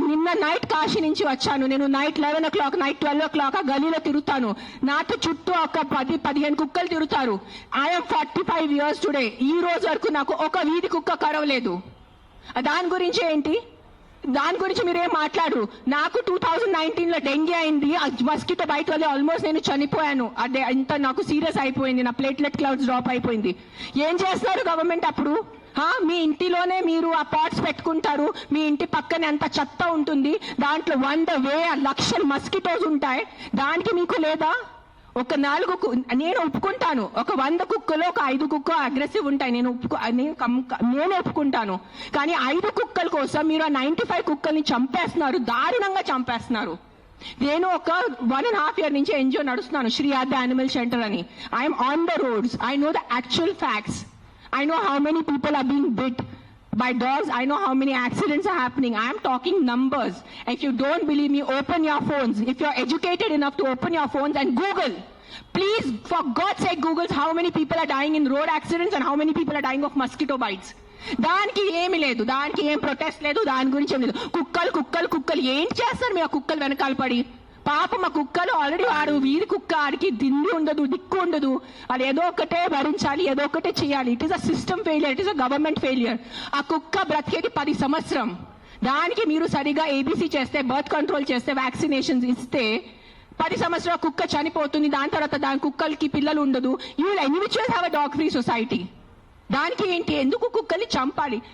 నిన్న నైట్ కాశీ నుంచి వచ్చాను. నేను నైట్ 11 o'clock, నైట్ 12 o'clock ఆ గలీలో తిరుగుతాను. నాతో చుట్టూ ఒక 10-15 కుక్కలు తిరుగుతారు. I'm 45 years today. ఈ రోజు వరకు నాకు ఒక వీధి కుక్క కరవలేదు. దాని గురించి ఏంటి? దాని గురించి మీరేం మాట్లాడరు. నాకు 2019లో డెంగీ అయింది. మస్కిటో బయట వల్ల ఆల్మోస్ట్ నేను చనిపోయాను. అదే ఇంత నాకు సీరియస్ అయిపోయింది. నా ప్లేట్లెట్ క్లౌడ్స్ డ్రాప్ అయిపోయింది. ఏం చేస్తున్నారు గవర్నమెంట్ అప్పుడు? మీ ఇంటిలోనే మీరు ఆ పాట్స్ పెట్టుకుంటారు. మీ ఇంటి పక్కనే అంత చెత్త ఉంటుంది. దాంట్లో 100,000 లక్షల మస్కిటోస్ ఉంటాయి. దానికి మీకు లేదా? ఒక 4 నేను ఒప్పుకుంటాను. ఒక 100 కుక్కలు ఒక 5 కుక్క అగ్రెసివ్ ఉంటాయి. నేను ఒప్పుకుంటాను. కానీ 5 కుక్కల కోసం మీరు ఆ 95 కుక్కల్ని చంపేస్తున్నారు. దారుణంగా చంపేస్తున్నారు. నేను ఒక 1.5 year నుంచి ఎన్జిఓ నడుస్తున్నాను, శ్రీ ఆద్య యానిమల్ షెల్టర్ అని. I'm on the roads. I know the actual facts. I know how many people are being bit by dogs. I know how many accidents are happening. I am talking numbers. If you don't believe me, open your phones. If you're educated enough to open your phones and Google. Please, for God's sake, Google how many people are dying in road accidents and how many people are dying of mosquito bites. దానికి ఏమి లేదు, దానికి ఏం protest లేదు, దాని గురించి ఏం లేదు. కుక్కలు ఏం చేస్తారు మీ ఆ కుక్కలు వెనకాల పడి? పాప మా కుక్కలు ఆల్రెడీ వాడు వీధి కుక్క, ఆడికి దిండి ఉండదు, దిక్కు ఉండదు. అది ఏదో ఒకటే భరించాలి, ఏదో ఒకటే చేయాలి. It is a system failure, it is a government failure. ఆ కుక్క బ్రతికేది 10 సంవత్సరం. దానికి మీరు సరిగా ఏబీసీ చేస్తే, బర్త్ కంట్రోల్ చేస్తే, వ్యాక్సినేషన్స్ ఇస్తే 10 సంవత్సరాల కుక్క చనిపోతుంది. దాని తర్వాత దాని కుక్కలకి పిల్లలు ఉండదు. You will anyways have a dog free society. దానికి ఏంటి? ఎందుకు కుక్కల్ని చంపాలి?